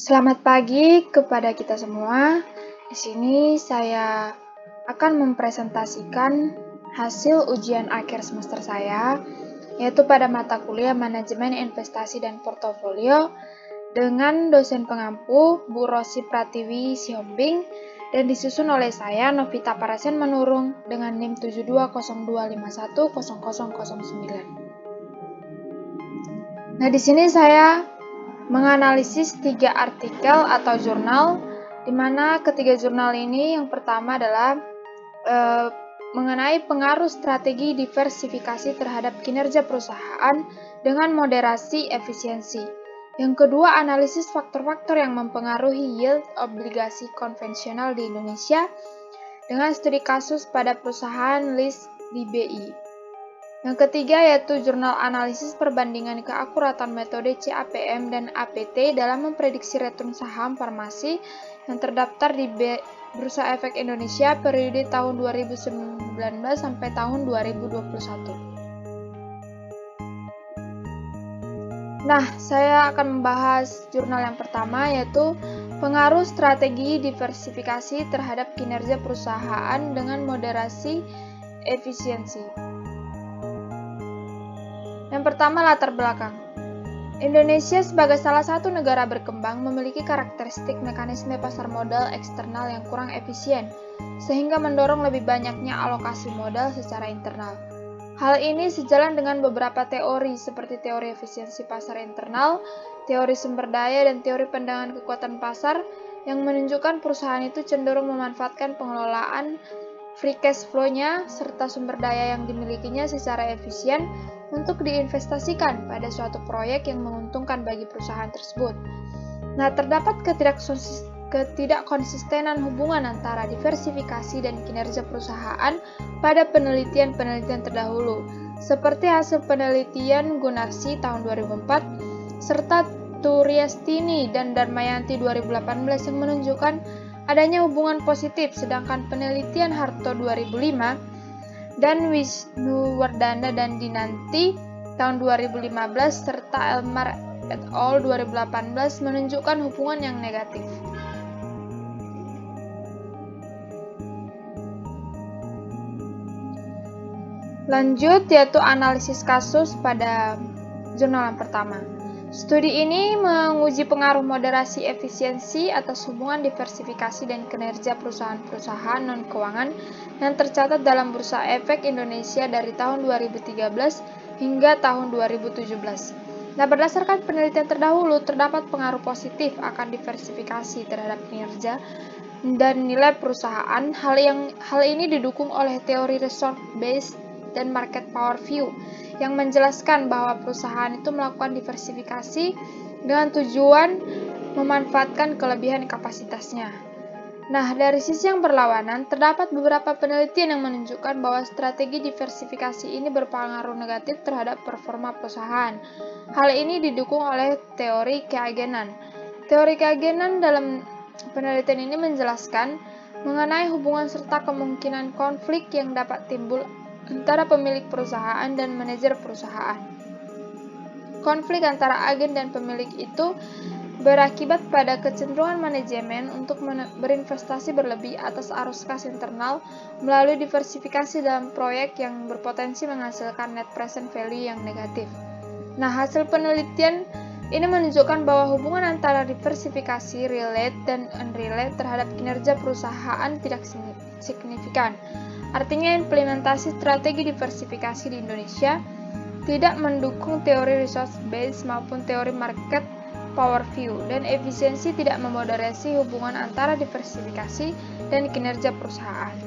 Selamat pagi kepada kita semua. Di sini saya akan mempresentasikan hasil ujian akhir semester saya, yaitu pada mata kuliah Manajemen Investasi dan Portofolio dengan dosen pengampu Bu Rosi Pratiwi Sihombing dan disusun oleh saya Novita Parasen Manurung dengan NIM 7202510009. Nah, di sini saya menganalisis 3 artikel atau jurnal, di mana ketiga jurnal ini yang pertama adalah mengenai pengaruh strategi diversifikasi terhadap kinerja perusahaan dengan moderasi efisiensi. Yang kedua, analisis faktor-faktor yang mempengaruhi yield obligasi konvensional di Indonesia dengan studi kasus pada perusahaan list di BI. Yang ketiga yaitu jurnal analisis perbandingan keakuratan metode CAPM dan APT dalam memprediksi return saham farmasi yang terdaftar di Bursa Efek Indonesia periode tahun 2019 sampai tahun 2021. Nah, saya akan membahas jurnal yang pertama yaitu pengaruh strategi diversifikasi terhadap kinerja perusahaan dengan moderasi efisiensi. Yang pertama, latar belakang. Indonesia sebagai salah satu negara berkembang memiliki karakteristik mekanisme pasar modal eksternal yang kurang efisien, sehingga mendorong lebih banyaknya alokasi modal secara internal. Hal ini sejalan dengan beberapa teori seperti teori efisiensi pasar internal, teori sumber daya, dan teori pandangan kekuatan pasar yang menunjukkan perusahaan itu cenderung memanfaatkan pengelolaan free cash flow-nya serta sumber daya yang dimilikinya secara efisien untuk diinvestasikan pada suatu proyek yang menguntungkan bagi perusahaan tersebut. Nah, terdapat ketidakkonsistenan hubungan antara diversifikasi dan kinerja perusahaan pada penelitian-penelitian terdahulu, seperti hasil penelitian Gunarsi tahun 2004, serta Turiastini dan Darmayanti 2018 yang menunjukkan adanya hubungan positif, sedangkan penelitian Harto 2005 dan Wisnuwardana dan Dinanti tahun 2015 serta Elmar et al. 2018 menunjukkan hubungan yang negatif. Lanjut yaitu analisis kasus pada jurnal yang pertama. Studi ini menguji pengaruh moderasi efisiensi atas hubungan diversifikasi dan kinerja perusahaan-perusahaan non-keuangan yang tercatat dalam Bursa Efek Indonesia dari tahun 2013 hingga tahun 2017. Nah, berdasarkan penelitian terdahulu, terdapat pengaruh positif akan diversifikasi terhadap kinerja dan nilai perusahaan. Hal ini didukung oleh teori resource based dan market power view yang menjelaskan bahwa perusahaan itu melakukan diversifikasi dengan tujuan memanfaatkan kelebihan kapasitasnya. Nah, dari sisi yang berlawanan, terdapat beberapa penelitian yang menunjukkan bahwa strategi diversifikasi ini berpengaruh negatif terhadap performa perusahaan. Hal ini didukung oleh teori keagenan. Teori keagenan dalam penelitian ini menjelaskan mengenai hubungan serta kemungkinan konflik yang dapat timbul antara pemilik perusahaan dan manajer perusahaan. Konflik antara agen dan pemilik itu berakibat pada kecenderungan manajemen untuk berinvestasi berlebih atas arus kas internal melalui diversifikasi dalam proyek yang berpotensi menghasilkan net present value yang negatif. Nah, hasil penelitian ini menunjukkan bahwa hubungan antara diversifikasi relate dan unrelate terhadap kinerja perusahaan tidak signifikan. Artinya, implementasi strategi diversifikasi di Indonesia tidak mendukung teori resource based maupun teori market power view, dan efisiensi tidak memoderasi hubungan antara diversifikasi dan kinerja perusahaan.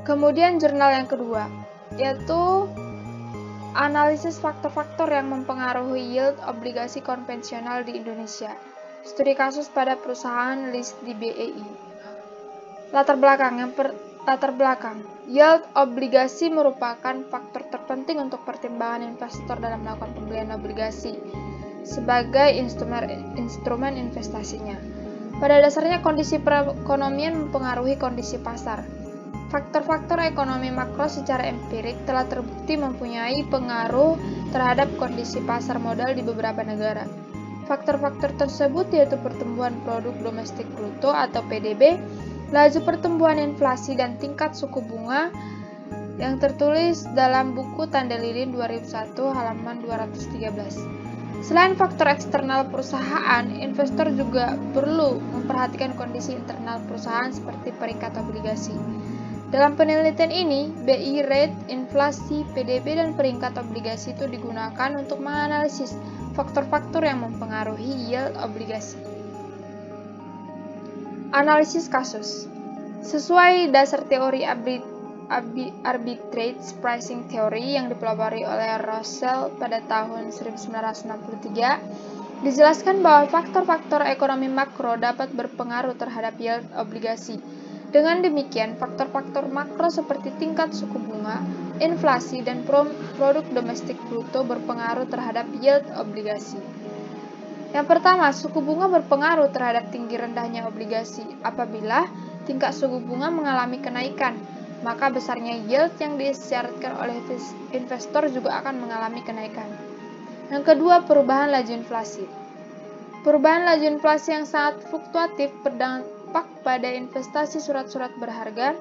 Kemudian jurnal yang kedua, yaitu analisis faktor-faktor yang mempengaruhi yield obligasi konvensional di Indonesia. Studi kasus pada perusahaan list di BEI. Latar belakang. Yield obligasi merupakan faktor terpenting untuk pertimbangan investor dalam melakukan pembelian obligasi sebagai instrumen investasinya. Pada dasarnya, kondisi perekonomian mempengaruhi kondisi pasar. Faktor-faktor ekonomi makro secara empirik telah terbukti mempunyai pengaruh terhadap kondisi pasar modal di beberapa negara. Faktor-faktor tersebut yaitu pertumbuhan produk domestik bruto atau PDB, laju pertumbuhan inflasi, dan tingkat suku bunga yang tertulis dalam buku Tanda Lilin 2001 halaman 213. Selain faktor eksternal perusahaan, investor juga perlu memperhatikan kondisi internal perusahaan seperti peringkat obligasi. Dalam penelitian ini, BI rate, inflasi, PDB, dan peringkat obligasi itu digunakan untuk menganalisis faktor-faktor yang mempengaruhi yield obligasi. Analisis kasus. Sesuai dasar teori arbitrage pricing theory yang dipelopori oleh Russell pada tahun 1963, dijelaskan bahwa faktor-faktor ekonomi makro dapat berpengaruh terhadap yield obligasi. Dengan demikian, faktor-faktor makro seperti tingkat suku bunga, inflasi, dan produk domestik bruto berpengaruh terhadap yield obligasi. Yang pertama, suku bunga berpengaruh terhadap tinggi rendahnya obligasi. Apabila tingkat suku bunga mengalami kenaikan, maka besarnya yield yang disyaratkan oleh investor juga akan mengalami kenaikan. Yang kedua, perubahan laju inflasi. Perubahan laju inflasi yang sangat fluktuatif berdampak pada investasi surat-surat berharga,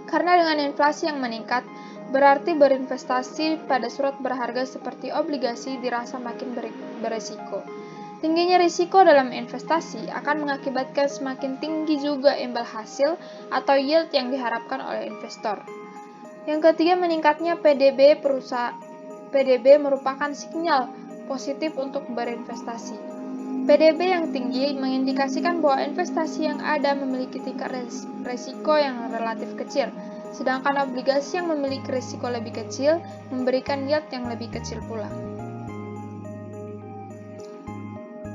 karena dengan inflasi yang meningkat, berarti berinvestasi pada surat berharga seperti obligasi dirasa makin beresiko. Tingginya risiko dalam investasi akan mengakibatkan semakin tinggi juga imbal hasil atau yield yang diharapkan oleh investor. Yang ketiga, meningkatnya PDB merupakan sinyal positif untuk berinvestasi. PDB yang tinggi mengindikasikan bahwa investasi yang ada memiliki tingkat risiko yang relatif kecil, sedangkan obligasi yang memiliki risiko lebih kecil memberikan yield yang lebih kecil pula.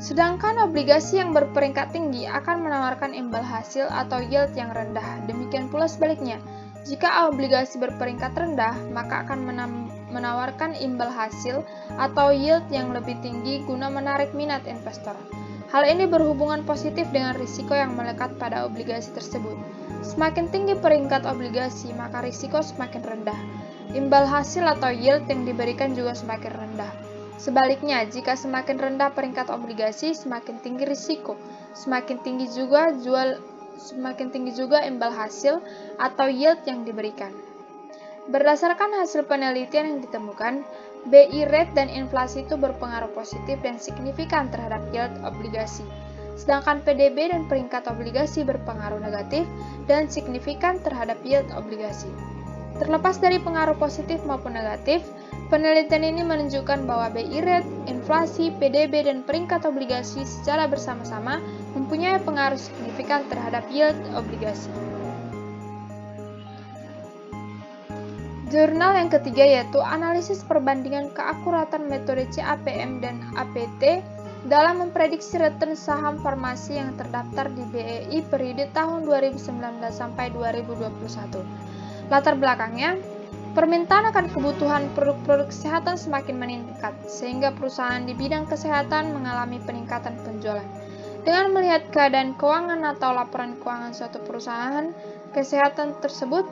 Sedangkan obligasi yang berperingkat tinggi akan menawarkan imbal hasil atau yield yang rendah. Demikian pula sebaliknya, jika obligasi berperingkat rendah, maka akan menawarkan imbal hasil atau yield yang lebih tinggi guna menarik minat investor. Hal ini berhubungan positif dengan risiko yang melekat pada obligasi tersebut. Semakin tinggi peringkat obligasi, maka risiko semakin rendah. Imbal hasil atau yield yang diberikan juga semakin rendah. Sebaliknya, jika semakin rendah peringkat obligasi, semakin tinggi risiko, semakin tinggi juga imbal hasil atau yield yang diberikan. Berdasarkan hasil penelitian yang ditemukan, BI rate dan inflasi itu berpengaruh positif dan signifikan terhadap yield obligasi. Sedangkan PDB dan peringkat obligasi berpengaruh negatif dan signifikan terhadap yield obligasi. Terlepas dari pengaruh positif maupun negatif, penelitian ini menunjukkan bahwa BI rate, inflasi, PDB, dan peringkat obligasi secara bersama-sama mempunyai pengaruh signifikan terhadap yield obligasi. Jurnal yang ketiga yaitu analisis perbandingan keakuratan metode CAPM dan APT dalam memprediksi return saham farmasi yang terdaftar di BEI periode tahun 2019 sampai 2021. Latar belakangnya, permintaan akan kebutuhan produk-produk kesehatan semakin meningkat, sehingga perusahaan di bidang kesehatan mengalami peningkatan penjualan. Dengan melihat keadaan keuangan atau laporan keuangan suatu perusahaan kesehatan tersebut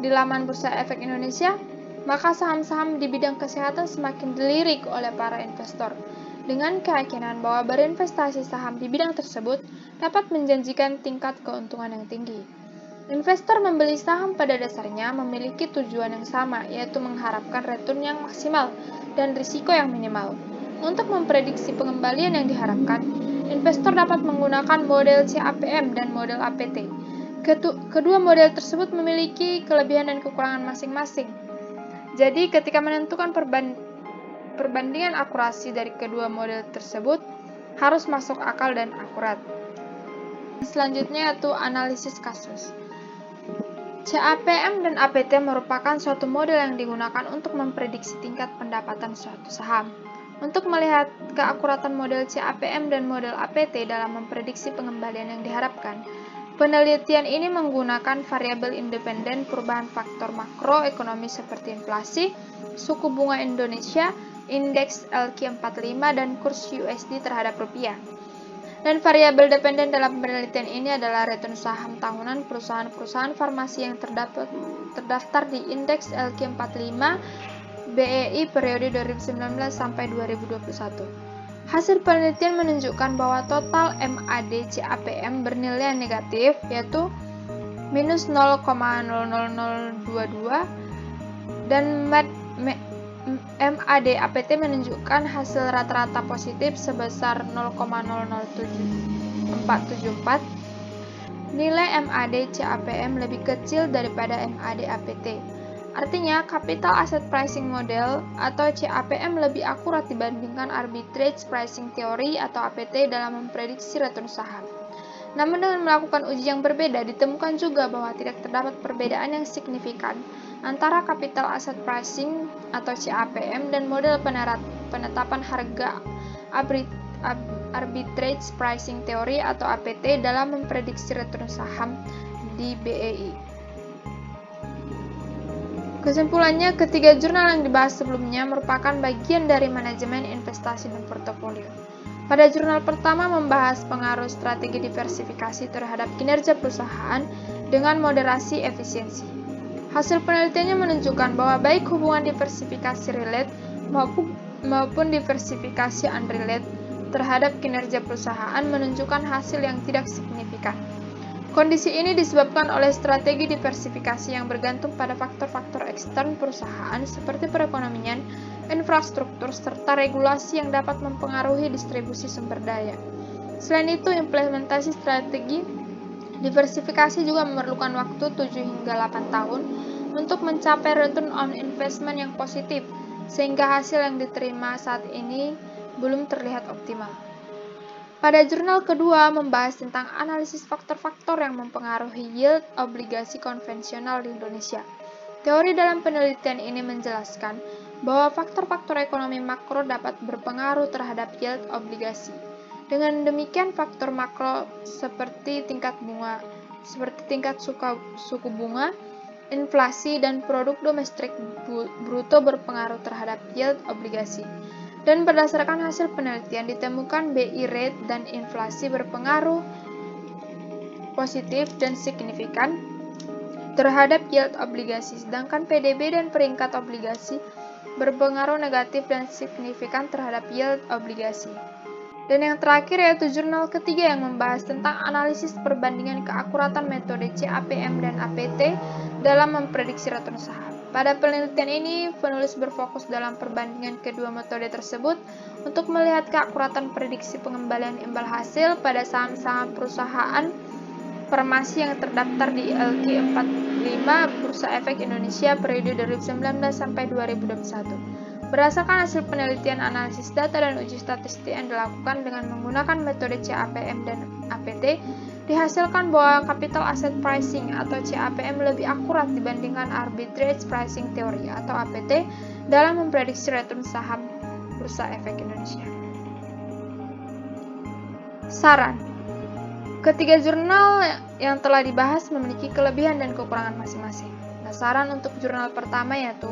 di laman Bursa Efek Indonesia, maka saham-saham di bidang kesehatan semakin dilirik oleh para investor, dengan keyakinan bahwa berinvestasi saham di bidang tersebut dapat menjanjikan tingkat keuntungan yang tinggi. Investor membeli saham pada dasarnya memiliki tujuan yang sama, yaitu mengharapkan return yang maksimal dan risiko yang minimal. Untuk memprediksi pengembalian yang diharapkan, investor dapat menggunakan model CAPM dan model APT. Kedua model tersebut memiliki kelebihan dan kekurangan masing-masing. Jadi, ketika menentukan perbandingan akurasi dari kedua model tersebut harus masuk akal dan akurat. Selanjutnya yaitu analisis kasus. CAPM dan APT merupakan suatu model yang digunakan untuk memprediksi tingkat pendapatan suatu saham. Untuk melihat keakuratan model CAPM dan model APT dalam memprediksi pengembalian yang diharapkan, penelitian ini menggunakan variabel independen perubahan faktor makroekonomi seperti inflasi, suku bunga Indonesia, indeks LQ45, dan kurs USD terhadap rupiah. Dan variabel dependen dalam penelitian ini adalah return saham tahunan perusahaan-perusahaan farmasi yang terdaftar di indeks LQ45 BEI periode 2019 sampai 2021. Hasil penelitian menunjukkan bahwa total MAD CAPM bernilai negatif, yaitu minus 0,00022, dan MAD APT menunjukkan hasil rata-rata positif sebesar 0,007474. Nilai MAD CAPM lebih kecil daripada MAD APT. Artinya, Capital Asset Pricing Model atau CAPM lebih akurat dibandingkan Arbitrage Pricing Theory atau APT dalam memprediksi return saham. Namun dengan melakukan uji yang berbeda, ditemukan juga bahwa tidak terdapat perbedaan yang signifikan antara Capital Asset Pricing atau CAPM dan model penetapan harga Arbitrage Pricing Theory atau APT dalam memprediksi return saham di BEI. Kesimpulannya, ketiga jurnal yang dibahas sebelumnya merupakan bagian dari manajemen investasi dan portofolio. Pada jurnal pertama membahas pengaruh strategi diversifikasi terhadap kinerja perusahaan dengan moderasi efisiensi. Hasil penelitiannya menunjukkan bahwa baik hubungan diversifikasi relate maupun diversifikasi unrelate terhadap kinerja perusahaan menunjukkan hasil yang tidak signifikan. Kondisi ini disebabkan oleh strategi diversifikasi yang bergantung pada faktor-faktor ekstern perusahaan seperti perekonomian, infrastruktur, serta regulasi yang dapat mempengaruhi distribusi sumber daya. Selain itu, implementasi strategi diversifikasi juga memerlukan waktu 7 hingga 8 tahun untuk mencapai return on investment yang positif, sehingga hasil yang diterima saat ini belum terlihat optimal. Pada jurnal kedua membahas tentang analisis faktor-faktor yang mempengaruhi yield obligasi konvensional di Indonesia. Teori dalam penelitian ini menjelaskan bahwa faktor-faktor ekonomi makro dapat berpengaruh terhadap yield obligasi. Dengan demikian, faktor makro seperti tingkat suku bunga, inflasi, dan produk domestik bruto berpengaruh terhadap yield obligasi. Dan berdasarkan hasil penelitian ditemukan BI rate dan inflasi berpengaruh positif dan signifikan terhadap yield obligasi, sedangkan PDB dan peringkat obligasi berpengaruh negatif dan signifikan terhadap yield obligasi. Dan yang terakhir yaitu jurnal ketiga yang membahas tentang analisis perbandingan keakuratan metode CAPM dan APT dalam memprediksi return saham. Pada penelitian ini, penulis berfokus dalam perbandingan kedua metode tersebut untuk melihat keakuratan prediksi pengembalian imbal hasil pada saham-saham perusahaan farmasi yang terdaftar di LQ45 Bursa Efek Indonesia periode 2019 sampai 2021. Berdasarkan hasil penelitian, analisis data, dan uji statistik yang dilakukan dengan menggunakan metode CAPM dan APT, dihasilkan bahwa Capital Asset Pricing atau CAPM lebih akurat dibandingkan Arbitrage Pricing Theory atau APT dalam memprediksi return saham Bursa Efek Indonesia. Saran: ketiga jurnal yang telah dibahas memiliki kelebihan dan kekurangan masing-masing. Nah, saran untuk jurnal pertama yaitu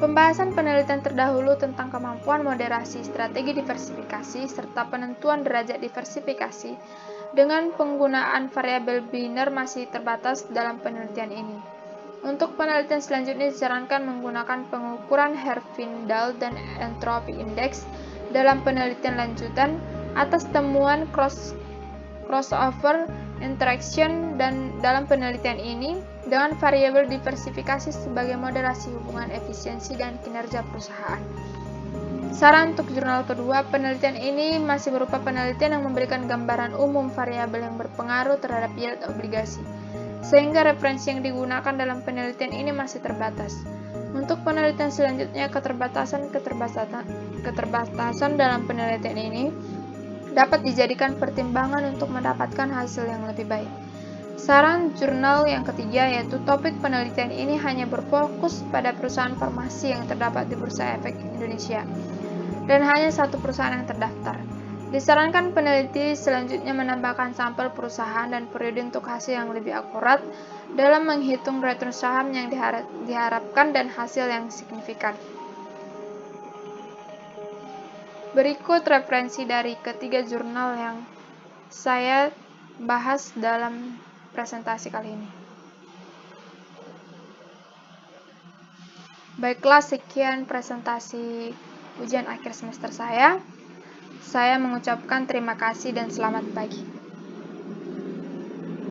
pembahasan penelitian terdahulu tentang kemampuan moderasi strategi diversifikasi serta penentuan derajat diversifikasi dengan penggunaan variabel biner masih terbatas dalam penelitian ini. Untuk penelitian selanjutnya disarankan menggunakan pengukuran Herfindahl dan Entropy Index dalam penelitian lanjutan atas temuan crossover interaction, dan dalam penelitian ini dengan variabel diversifikasi sebagai moderasi hubungan efisiensi dan kinerja perusahaan. Saran untuk jurnal kedua, penelitian ini masih berupa penelitian yang memberikan gambaran umum variabel yang berpengaruh terhadap yield obligasi, sehingga referensi yang digunakan dalam penelitian ini masih terbatas. Untuk penelitian selanjutnya, keterbatasan dalam penelitian ini dapat dijadikan pertimbangan untuk mendapatkan hasil yang lebih baik. Saran jurnal yang ketiga yaitu topik penelitian ini hanya berfokus pada perusahaan farmasi yang terdapat di Bursa Efek Indonesia dan hanya satu perusahaan yang terdaftar. Disarankan peneliti selanjutnya menambahkan sampel perusahaan dan periode untuk hasil yang lebih akurat dalam menghitung return saham yang diharapkan dan hasil yang signifikan. Berikut referensi dari ketiga jurnal yang saya bahas dalam presentasi kali ini. Baiklah, sekian presentasi ujian akhir semester saya. Saya mengucapkan terima kasih dan selamat pagi.